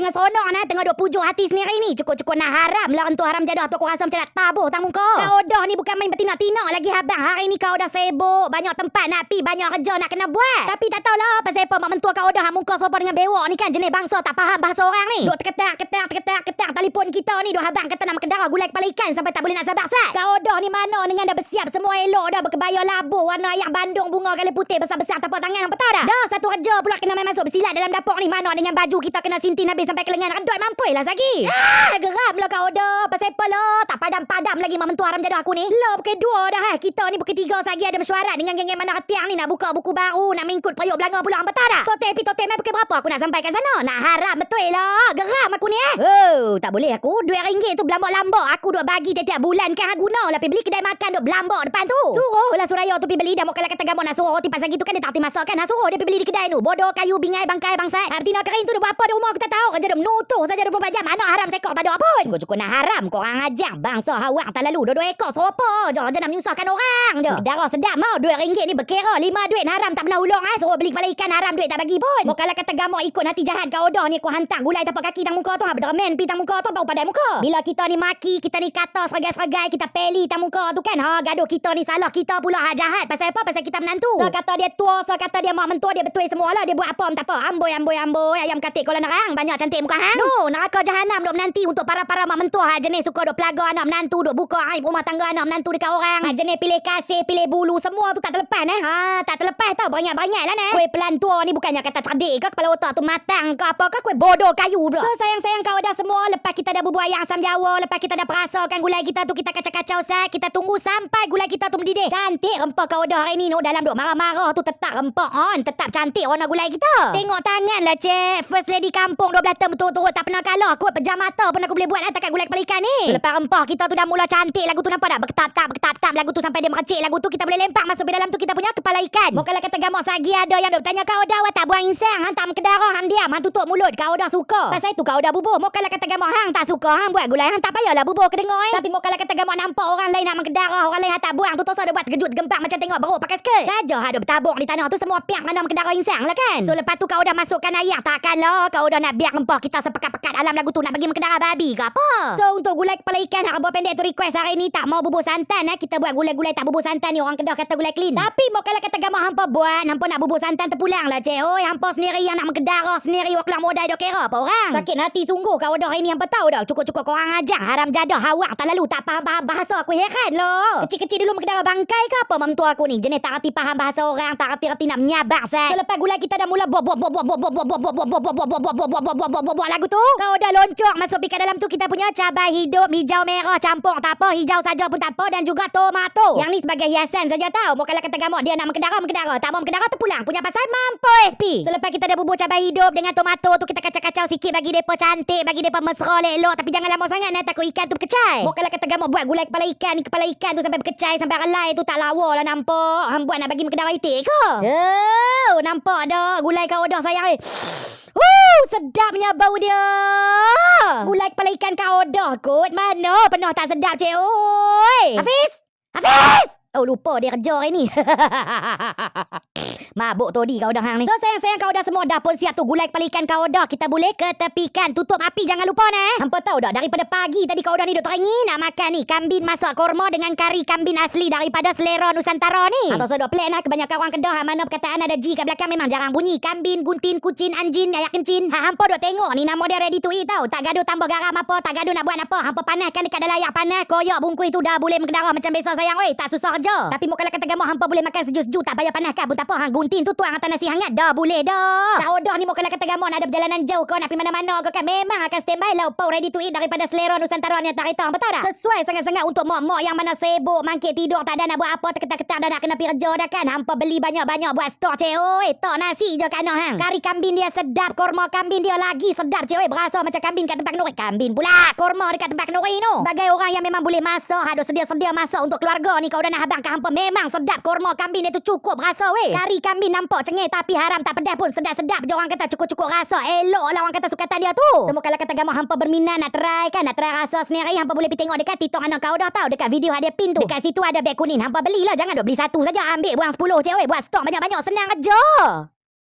tengah seronok nah, tengah duk pujuk hati sendiri ni. Cukup-cukup nak haram lah tu haram jadah tu aku rasa macam nak tabuh tang muka. Kau dah ni bukan main bertindak-tindak lagi habang. Hari ni kau dah sibuk, banyak tempat nak pi, banyak kerja nak kena buat. Tapi tak tahulah pasal apa mak mentua kau dah hak muka serupa dengan bewok ni kan, jenis bangsa tak faham bahasa orang ni. Duk ketak telefon kita ni duk habang kata nak kedara gulai kepala ikan sampai tak boleh nak sabar sat. Kau dah ni mana dengan dah bersiap semua elok dah, berkebaya labuh warna ayak Bandung bunga kali putih besar-besar tapak tangan hang tahu dah. Dah satu kerja pula kena main masuk bersilat dalam dapur ni, mana dengan baju kita kena sintin habis sampai ke lengan redot mampus lah lagi. Geramlah kau dah. Pasal apa lah? Tak padam-padam lagi mak mentua haram jadah aku ni. Lah bukan dua dah kita ni bukan tiga lagi ada mesyuarat dengan geng-geng mana ketiang ni nak buka buku baru, nak mengikut periuk belanga pula hang tahu dah. Tote mai bukan berapa aku nak sampai kat sana. Nak haram betul lah. Geram aku ni Oh, tak boleh aku. RM2 tu belambak-lambak aku duk bagi tiap-tiap bulan kan guna lah pergi beli kedai makan duk belambak depan tu. Suruh lah Suraya tu pergi beli dah mau kalau kata gambar nak suruh roti pasal gitu kan dia tak reti masak kan. Suruh dia pergi beli di kedai tu. Bodoh kayu bingai bangkai bangsat. Betina kering tu duk buat apa di rumah aku tak tahu. Kerja duk menutuh saja 24 jam. Anak haram sekor tak ada apa pun. Cukup-cukup nak haram kau orang ajar bangsa hawang tak lalu. Dua-dua ekor serupa je nak menyusahkan orang je. Darah sedap mau RM2 ni berkira 5 duit haram tak pernah ulung suruh beli kepala ikan haram duit tak bagi pun. Mau kalau kata gambar ikut hati jahat kau dah ni aku hantar gulai tapak kaki tang muka tu. Berdemen pi tang muka tu baru padai muka. Bila kita ni maki, kita ni kata serai-serai, kita peli tang muka tu kan. Gaduh kita ni salah kita pula hak jahat. Pasal apa? Pasal kita menantu. So kata dia tua, so kata dia mak mentua dia betul semualah. Dia buat apa tak apa. Amboi ayam katik kolam nerang. Banyak cantik muka hang. No, neraka jahanam duk menanti untuk para-para mak mentua hak jenis suka duk pelaga anak menantu, duk buka aib rumah tangga anak menantu dekat orang. Hak jenis pilih kasih, pilih bulu, semua tu tak terlepas tak terlepas tau. Banyak-banyak lah Kue pelantua ni bukannya kata cerdik ke, kepala otak tu matang ke apa ke, kue bodoh kayu pula. So sayang-sayang kau dah semua. Lepas kita dah berbual yang asam jawa, lepas kita dah perasakan gulai kita tu kita kacau-kacau sat, kita tunggu sampai gulai kita tu mendidih. Cantik rempah kau dah hari ni dalam duk marah-marah tu tetap rempah tetap cantik warna gulai kita. Tengok tangan lah cik, first lady kampung 12 tahun betul-betul tak pernah kalah. Aku pejam mata pun aku boleh buat takat gulai kepala ikan ni. So, lepas rempah kita tu dah mula cantik, lagu tu nampak tak berketat-ketat lagu tu sampai dia mercik, lagu tu kita boleh lempak masuk ke dalam tu kita punya kepala ikan. Mau kalau kata gamak sagi ada yang duk tanya kau dah tak buang insang, hang tak menkedarah, hang diam, hang tutup mulut, kau dah suka. Pasal itu kau dah bubuh. Mau kalau kata gamak hang tak suka, hang buat gulai, hang tak payahlah bubuh kedengar Tapi mau kalau kata gamak nampak orang lain nak menkedarah, orang lain hang tak buang, tu tosah dia buat terkejut gempak macam tengok beruk pakai skirt. Saja hang duk bertabung di tanah tu semua piak mana menkedarah insang lah kan. So lepas tu kau dah masukkan air, takkanlah kau dah nak biar rempah kita sepekat-pekat alam lagu tu nak bagi menkedarah babi ke apa. So untuk gulai kepala ikan hak rambut pendek tu request hari ni tak mau bubuh santan kita buat gulai-gulai tak bubuh santan ni, orang Kedah kata gulai clean. Tapi mau kalau kata gamak hampa buat, hampa nak bubuh santan terpulang lah cik. Oi, hampa sendiri yang nak menkedarah sendiri waklang modal dok kira apa orang. Sakit hati sungguh kau dah ini hampa tahu dah. Cukup-cukup kau orang ajar haram jadah hawak tak lalu tak faham bahasa aku heran loh. Kecil-kecil dulu menkedarah bangkai ke apa mak mentua aku ni. Jenis tak reti faham bahasa orang, tak reti nak menyabak sat. Selepas gulai kita dah mula buat lagu tu. Kau dah loncok masuk pi dalam tu kita punya cabai hidup hijau merah campur tak apa, hijau saja pun tak apa dan juga tomato. Yang ni sebagai hiasan saja tahu. Mau kalau kata gamak dia nak menkedarah, tak mau menkedarah terpulang. Punya pasal mampu pi. Selepas kita dah bubur cabai hidup dengan tomato tu kita kacau-kacau sikit bagi depa cantik, bagi depa mesra elok tapi jangan lama sangat takut ikan tu berkecai. Mau kalau kata gamak buat gulai kepala ikan tu sampai berkecai sampai relai tu tak lawa lah nampak. Hang buat nak bagi menkedarah itik ke? Nampak dah gulai kau dah sayang sedapnya bau dia. Gulai kepala ikan kau dah kot. Mana pernah tak sedap cik oi. Hafiz. Oh lupa dia kerja hari ni. Mabuk todi kau dah hang ni. So sayang-sayang kau dah semua dah pun siap tu gulai kepala ikan kau dah. Kita boleh ketepikan. Tutup api jangan lupa Hampa tahu dah daripada pagi tadi kau dah ni duk teringin nak makan ni kambing masak korma dengan kari kambing asli daripada selera Nusantara ni. Atau sedok pelik kebanyakan orang Kedah mana perkataan ada G kat belakang memang jarang bunyi. Kambing, guntin, kucing, anjing, ayak kencing. Hampa duk tengok ni nama dia ready to eat tau. Tak gaduh tambah garam apa, tak gaduh nak buat apa. Hampa panaskan dekat dalam ayak panas, koyak bungkus tu dah boleh mengedarah macam biasa sayang oi. Tak susah je. Tapi mau kalau kata gamak hampa boleh makan sejuk-sejuk tak payah panaskan pun tak apa. Hang gunting tu tuang atas nasi hangat dah boleh dah. Tak odah ni mau kalau kata gamak nak ada perjalanan jauh kau nak pergi mana-mana kau kan memang akan standby lauk pauk ready to eat daripada selera Nusantara ni tak rita betul tak? Sesuai sangat-sangat untuk mak-mak yang mana sibuk mangkit tidur tak ada nak buat apa terketak-ketak dah nak kena pergi kerja dah kan. Hampa beli banyak-banyak buat stok cik oi. Tok nasi je kat noh hang. Kari kambing dia sedap, korma kambing dia lagi sedap cik oi. Berasa macam kambing kat tempat kenuri. Kambing pula korma dekat tempat kenuri tu. Sebagai orang yang memang boleh masak, ada sedia-sedia masak untuk keluarga ni kau dah nak habang kat hampa memang sedap korma kambing dia tu cukup rasa weh. Kari kambing nampak cengih tapi haram tak pedas pun sedap-sedap je orang kata cukup-cukup rasa. Elok lah orang kata sukatan dia tu. Semua kalau kata gamak hampa berminat nak try kan, nak try rasa sendiri hampa boleh pergi tengok dekat TikTok anak kau dah tahu dekat video ada pin tu. Dekat situ ada beg kuning. Hampa belilah jangan duk beli satu saja ambil buang 10 cik weh. Buat stok banyak-banyak senang aja.